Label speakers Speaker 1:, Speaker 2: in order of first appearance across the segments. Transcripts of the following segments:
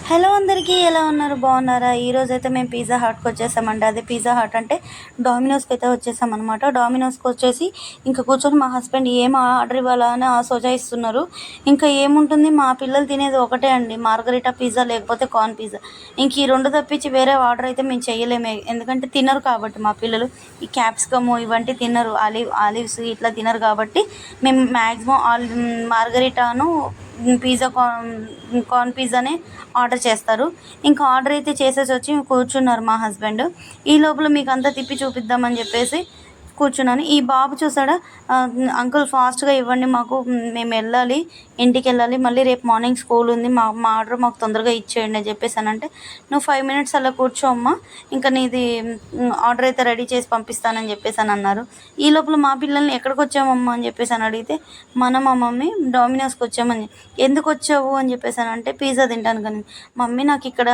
Speaker 1: Hello అందరికీ, ఎలా ఉన్నారు? బాగున్నారా? ఈరోజైతే మేము పిజ్జా హట్కి వచ్చేసామండి. అదే పిజ్జా హట్ అంటే డామినోస్కి అయితే వచ్చేసామన్నమాట. డామినోస్కి వచ్చేసి ఇంకా కూర్చొని మా హస్బెండ్ ఏం ఆర్డర్ ఇవ్వాలా అని సోచాయిస్తున్నారు. ఇంకా ఏముంటుంది, మా పిల్లలు తినేది ఒకటే అండి, మార్గరిటా పిజ్జా లేకపోతే కార్న్ పిజ్జా. ఇంక ఈ రెండు తప్పించి వేరే ఆర్డర్ అయితే మేము చేయలేమే, ఎందుకంటే తినరు కాబట్టి మా పిల్లలు. ఈ క్యాప్సికము ఇవంటి తినరు, ఆలివ్స్ ఇట్లా తినరు కాబట్టి మేము మ్యాక్సిమం మార్గరిటాను పిజ్జా కార్న్ పిజ్జానే ఆర్డర్ చేస్తారు. ఇంకా ఆర్డర్ అయితే చేసేసి వచ్చి కూర్చున్నారు మా హస్బెండ్. ఈ లోపల మీకు అంతా తిప్పి చూపిద్దామని చెప్పేసి కూర్చున్నాను. ఈ బాబు చూసాడా, అంకుల్ ఫాస్ట్గా ఇవ్వండి, మాకు మేము వెళ్ళాలి, ఇంటికి వెళ్ళాలి, మళ్ళీ రేపు మార్నింగ్ స్కూల్ ఉంది, మా ఆర్డర్ మాకు తొందరగా ఇచ్చేయండి అని చెప్పేసానంటే, నువ్వు 5 minutes అలా కూర్చో అమ్మా, ఇంకా నీది ఆర్డర్ అయితే రెడీ చేసి పంపిస్తానని చెప్పేసి అని అన్నారు. ఈ లోపల మా పిల్లల్ని ఎక్కడికి వచ్చామమ్మా అని చెప్పేసి అని అడిగితే, మా మమ్మీ డామినోస్కి వచ్చామని. ఎందుకు వచ్చావు అని చెప్పేసి అని అంటే, పిజ్జా తింటాను కానీ. మమ్మీ నాకు ఇక్కడ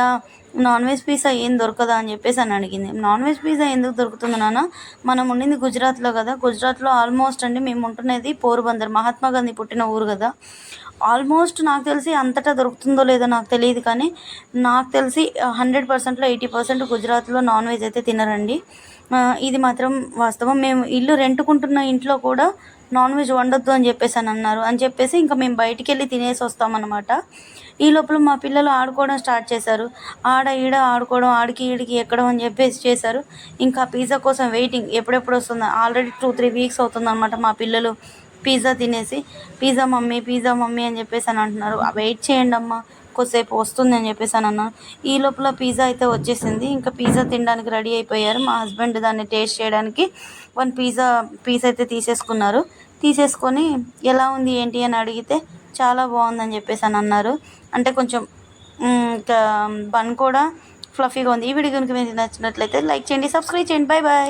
Speaker 1: నాన్ వెజ్ పిజ్జా ఏం దొరకదా అని చెప్పేసి అని అడిగింది. నాన్ వెజ్ పిజ్జా ఎందుకు దొరుకుతుంది నాన్న, మనం ఉండింది గుజరాత్లో కదా, గుజరాత్లో ఆల్మోస్ట్ అండి మేము ఉంటున్నది పోర్బందర్, మహాత్మా గాంధీ పుట్టిన ఊరు కదా. ఆల్మోస్ట్ నాకు తెలిసి అంతటా దొరుకుతుందో లేదో నాకు తెలియదు, కానీ నాకు తెలిసి 100%లో 80% గుజరాత్లో నాన్ వెజ్ అయితే తినరండి. ఇది మాత్రం వాస్తవం. మేము ఇల్లు రెంటుకుంటున్న ఇంట్లో కూడా నాన్ వెజ్ వండొద్దు అని చెప్పేసి అని అన్నారు. అని చెప్పేసి ఇంకా మేము బయటికి వెళ్ళి తినేసి వస్తామన్నమాట. ఈ లోపల మా పిల్లలు ఆడుకోవడం స్టార్ట్ చేశారు. ఆడ ఈడ ఆడుకోవడం, ఆడికి ఈడికి ఎక్కడం అని చెప్పేసి చేశారు. ఇంకా పిజ్జా కోసం వెయిటింగ్, ఎప్పుడెప్పుడు వస్తుందా. ఆల్రెడీ 2-3 weeks అవుతుందన్నమాట మా పిల్లలు పిజ్జా తినేసి. పిజ్జా మమ్మీ అని చెప్పేసి అని అంటున్నారు. వెయిట్ చేయండి అమ్మ, కొద్దిసేపు వస్తుంది అని చెప్పేసి అని అన్నారు. ఈ లోపల పిజ్జా అయితే వచ్చేసింది. ఇంకా పిజ్జా తినడానికి రెడీ అయిపోయారు. మా హస్బెండ్ దాన్ని టేస్ట్ చేయడానికి 1 పిజ్జా పీస్ అయితే తీసేసుకొని ఎలా ఉంది ఏంటి అని అడిగితే చాలా బాగుందని చెప్పేసి అని అన్నారు. అంటే కొంచెం ఇంకా బన్ కూడా ఫ్లఫీగా ఉంది. ఈ వీడియో కనుక మీకు నచ్చినట్లయితే లైక్ చేయండి, సబ్స్క్రైబ్ చేయండి. Bye bye.